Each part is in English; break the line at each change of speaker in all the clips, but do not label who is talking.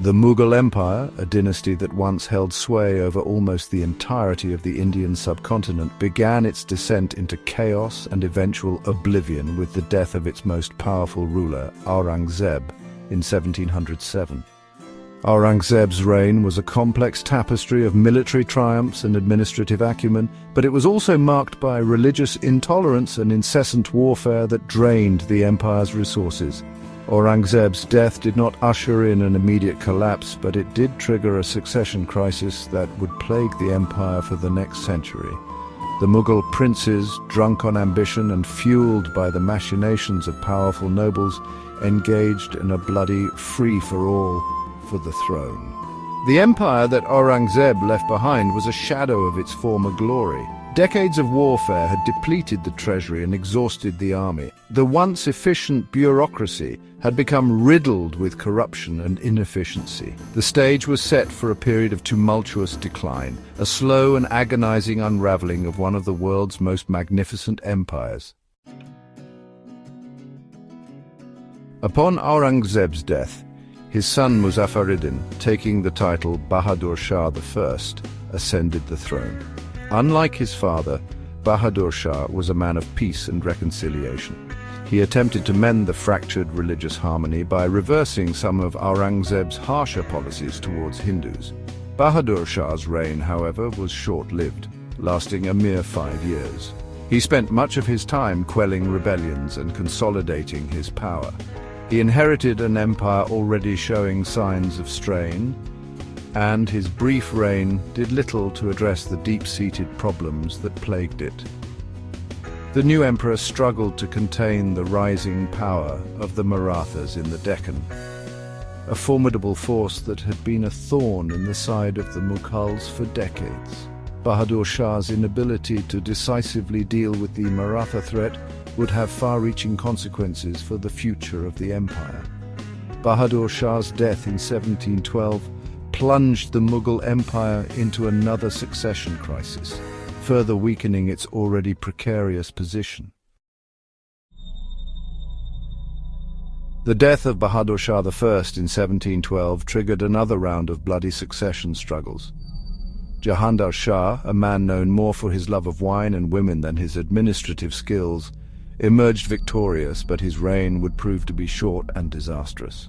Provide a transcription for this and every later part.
The Mughal Empire, a dynasty that once held sway over almost the entirety of the Indian subcontinent, began its descent into chaos and eventual oblivion with the death of its most powerful ruler, Aurangzeb, in 1707. Aurangzeb's reign was a complex tapestry of military triumphs and administrative acumen, but it was also marked by religious intolerance and incessant warfare that drained the empire's resources. Aurangzeb's death did not usher in an immediate collapse, but it did trigger a succession crisis that would plague the empire for the next century. The Mughal princes, drunk on ambition and fueled by the machinations of powerful nobles, engaged in a bloody free-for-all for the throne. The empire that Aurangzeb left behind was a shadow of its former glory. Decades of warfare had depleted the treasury and exhausted the army. The once efficient bureaucracy had become riddled with corruption and inefficiency. The stage was set for a period of tumultuous decline, a slow and agonizing unraveling of one of the world's most magnificent empires. Upon Aurangzeb's death, his son Muzaffaruddin, taking the title Bahadur Shah I, ascended the throne. Unlike his father, Bahadur Shah was a man of peace and reconciliation. He attempted to mend the fractured religious harmony by reversing some of Aurangzeb's harsher policies towards Hindus. Bahadur Shah's reign, however, was short-lived, lasting a mere 5 years. He spent much of his time quelling rebellions and consolidating his power. He inherited an empire already showing signs of strain, and his brief reign did little to address the deep-seated problems that plagued it. The new emperor struggled to contain the rising power of the Marathas in the Deccan, a formidable force that had been a thorn in the side of the Mughals for decades. Bahadur Shah's inability to decisively deal with the Maratha threat would have far-reaching consequences for the future of the empire. Bahadur Shah's death in 1712 plunged the Mughal Empire into another succession crisis, further weakening its already precarious position. The death of Bahadur Shah I in 1712 triggered another round of bloody succession struggles. Jahandar Shah, a man known more for his love of wine and women than his administrative skills, emerged victorious, but his reign would prove to be short and disastrous.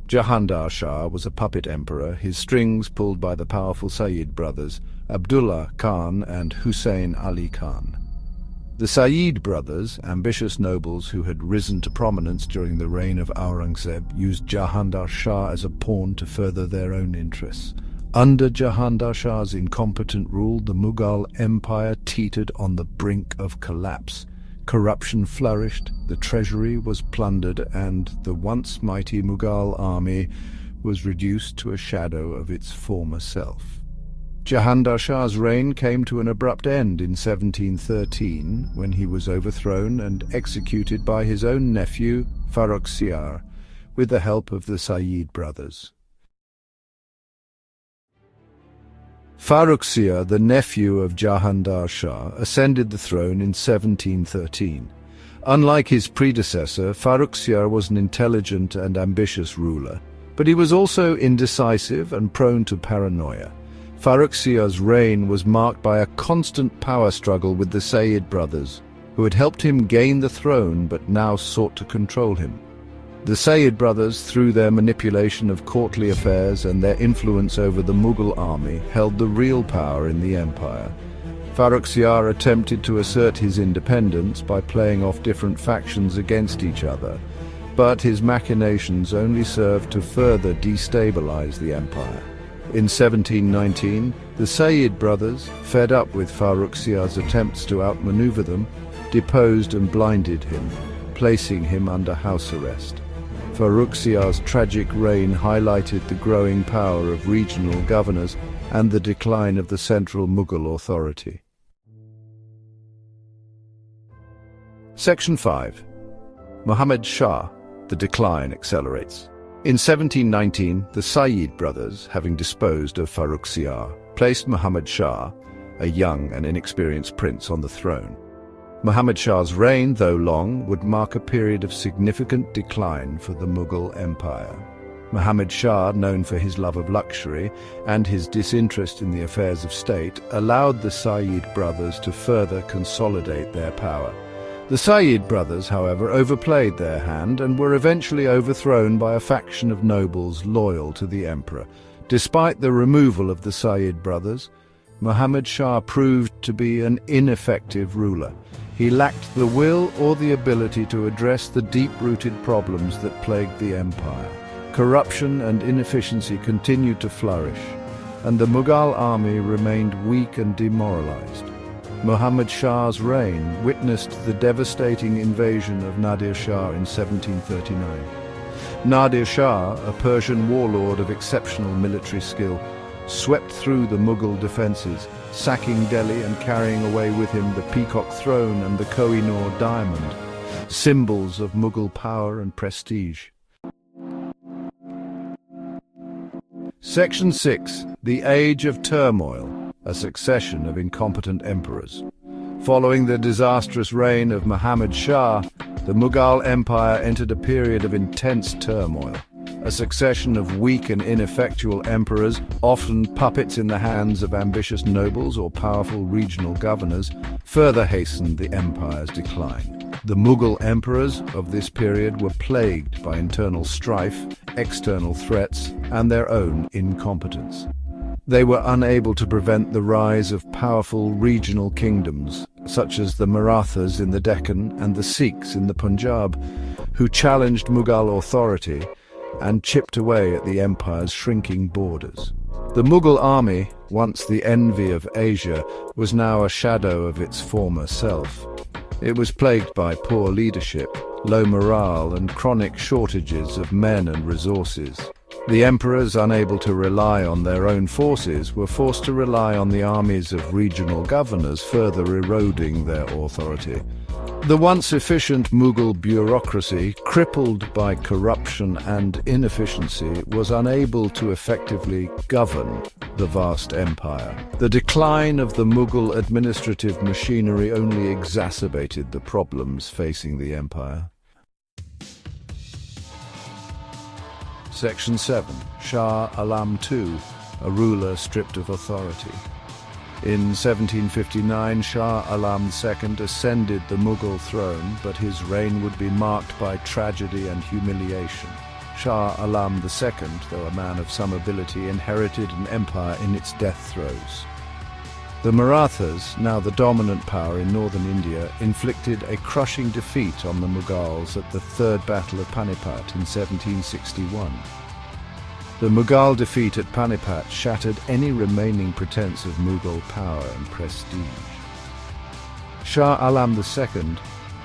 Jahandar Shah was a puppet emperor, his strings pulled by the powerful Sayyid brothers, Abdullah Khan and Hussein Ali Khan. The Sayyid brothers, ambitious nobles who had risen to prominence during the reign of Aurangzeb, used Jahandar Shah as a pawn to further their own interests. Under Jahandar Shah's incompetent rule, the Mughal Empire teetered on the brink of collapse. Corruption flourished, the treasury was plundered, and the once mighty Mughal army was reduced to a shadow of its former self. Jahandar Shah's reign came to an abrupt end in 1713, when he was overthrown and executed by his own nephew, Farrukhsiyar, with the help of the Sayyid brothers. Farrukhsiyar, the nephew of Jahandar Shah, ascended the throne in 1713. Unlike his predecessor, Farrukhsiyar was an intelligent and ambitious ruler, but he was also indecisive and prone to paranoia. Farrukhsiyar's reign was marked by a constant power struggle with the Sayyid brothers, who had helped him gain the throne but now sought to control him. The Sayyid brothers, through their manipulation of courtly affairs and their influence over the Mughal army, held the real power in the empire. Farrukhsiyar attempted to assert his independence by playing off different factions against each other, but his machinations only served to further destabilize the empire. In 1719, the Sayyid brothers, fed up with Farrukhsiyar's attempts to outmaneuver them, deposed and blinded him, placing him under house arrest. Farrukhsiyar's tragic reign highlighted the growing power of regional governors and the decline of the central Mughal authority. Section 5. Muhammad Shah, the decline accelerates. In 1719, the Sayyid brothers, having disposed of Farrukhsiyar, placed Muhammad Shah, a young and inexperienced prince, on the throne. Muhammad Shah's reign, though long, would mark a period of significant decline for the Mughal Empire. Muhammad Shah, known for his love of luxury and his disinterest in the affairs of state, allowed the Sayyid brothers to further consolidate their power. The Sayyid brothers, however, overplayed their hand and were eventually overthrown by a faction of nobles loyal to the emperor. Despite the removal of the Sayyid brothers, Muhammad Shah proved to be an ineffective ruler. He lacked the will or the ability to address the deep-rooted problems that plagued the empire. Corruption and inefficiency continued to flourish, and the Mughal army remained weak and demoralized. Muhammad Shah's reign witnessed the devastating invasion of Nadir Shah in 1739. Nadir Shah, a Persian warlord of exceptional military skill, swept through the Mughal defenses, sacking Delhi and carrying away with him the Peacock Throne and the Koh-i-Noor Diamond, symbols of Mughal power and prestige. Section 6. The Age of Turmoil, a succession of incompetent emperors. Following the disastrous reign of Muhammad Shah, the Mughal Empire entered a period of intense turmoil. A succession of weak and ineffectual emperors, often puppets in the hands of ambitious nobles or powerful regional governors, further hastened the empire's decline. The Mughal emperors of this period were plagued by internal strife, external threats, and their own incompetence. They were unable to prevent the rise of powerful regional kingdoms, such as the Marathas in the Deccan and the Sikhs in the Punjab, who challenged Mughal authority and chipped away at the empire's shrinking borders. The Mughal army, once the envy of Asia, was now a shadow of its former self. It was plagued by poor leadership, low morale, and chronic shortages of men and resources. The emperors, unable to rely on their own forces, were forced to rely on the armies of regional governors, further eroding their authority. The once efficient Mughal bureaucracy, crippled by corruption and inefficiency, was unable to effectively govern the vast empire. The decline of the Mughal administrative machinery only exacerbated the problems facing the empire. Section 7. Shah Alam II, a ruler stripped of authority. In 1759, Shah Alam II ascended the Mughal throne, but his reign would be marked by tragedy and humiliation. Shah Alam II, though a man of some ability, inherited an empire in its death throes. The Marathas, now the dominant power in northern India, inflicted a crushing defeat on the Mughals at the Third Battle of Panipat in 1761. The Mughal defeat at Panipat shattered any remaining pretense of Mughal power and prestige. Shah Alam II,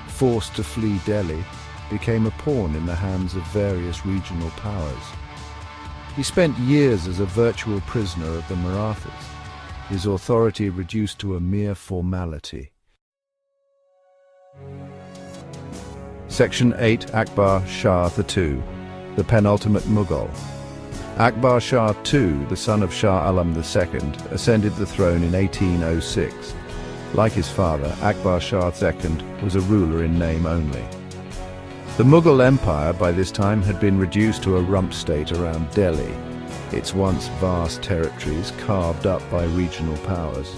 forced to flee Delhi, became a pawn in the hands of various regional powers. He spent years as a virtual prisoner of the Marathas, his authority reduced to a mere formality. Section 8. Akbar Shah II, the penultimate Mughal. Akbar Shah II, the son of Shah Alam II, ascended the throne in 1806. Like his father, Akbar Shah II was a ruler in name only. The Mughal Empire by this time had been reduced to a rump state around Delhi, its once vast territories carved up by regional powers.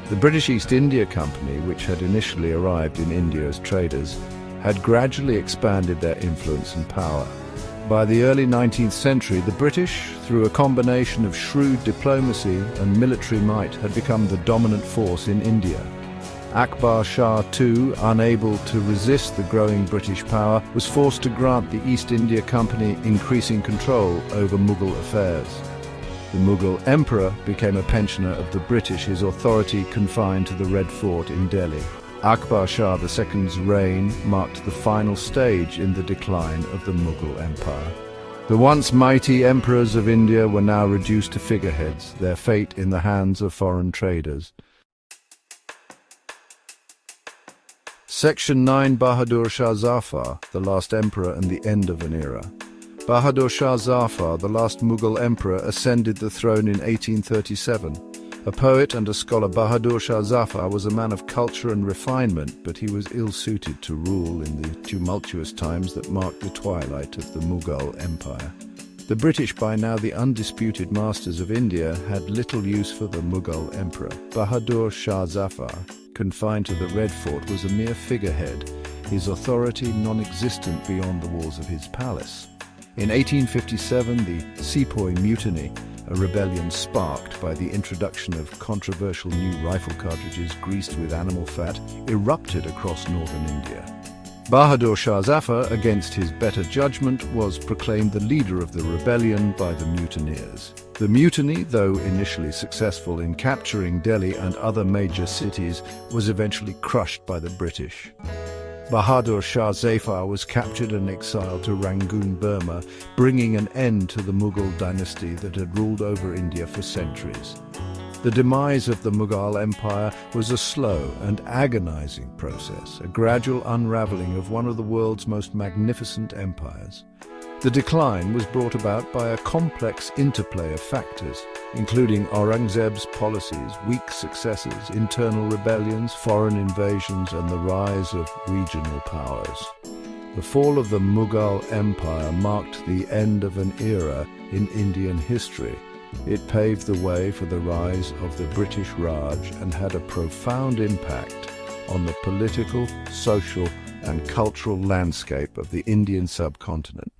The British East India Company, which had initially arrived in India as traders, had gradually expanded their influence and power. By the early 19th century, the British, through a combination of shrewd diplomacy and military might, had become the dominant force in India. Akbar Shah II, unable to resist the growing British power, was forced to grant the East India Company increasing control over Mughal affairs. The Mughal emperor became a pensioner of the British, his authority confined to the Red Fort in Delhi. Akbar Shah II's reign marked the final stage in the decline of the Mughal Empire. The once mighty emperors of India were now reduced to figureheads, their fate in the hands of foreign traders. Section 9. Bahadur Shah Zafar, the last emperor and the end of an era. Bahadur Shah Zafar, the last Mughal emperor, ascended the throne in 1837. A poet and a scholar, Bahadur Shah Zafar was a man of culture and refinement, but he was ill-suited to rule in the tumultuous times that marked the twilight of the Mughal Empire. The British, by now the undisputed masters of India, had little use for the Mughal Emperor. Bahadur Shah Zafar, confined to the Red Fort, was a mere figurehead, his authority non-existent beyond the walls of his palace. In 1857, the Sepoy Mutiny, a rebellion sparked by the introduction of controversial new rifle cartridges greased with animal fat, erupted across northern India. Bahadur Shah Zafar, against his better judgment, was proclaimed the leader of the rebellion by the mutineers. The mutiny, though initially successful in capturing Delhi and other major cities, was eventually crushed by the British. Bahadur Shah Zafar was captured and exiled to Rangoon, Burma, bringing an end to the Mughal dynasty that had ruled over India for centuries. The demise of the Mughal Empire was a slow and agonizing process, a gradual unraveling of one of the world's most magnificent empires. The decline was brought about by a complex interplay of factors, including Aurangzeb's policies, weak successors, internal rebellions, foreign invasions, and the rise of regional powers. The fall of the Mughal Empire marked the end of an era in Indian history. It paved the way for the rise of the British Raj and had a profound impact on the political, social, and cultural landscape of the Indian subcontinent.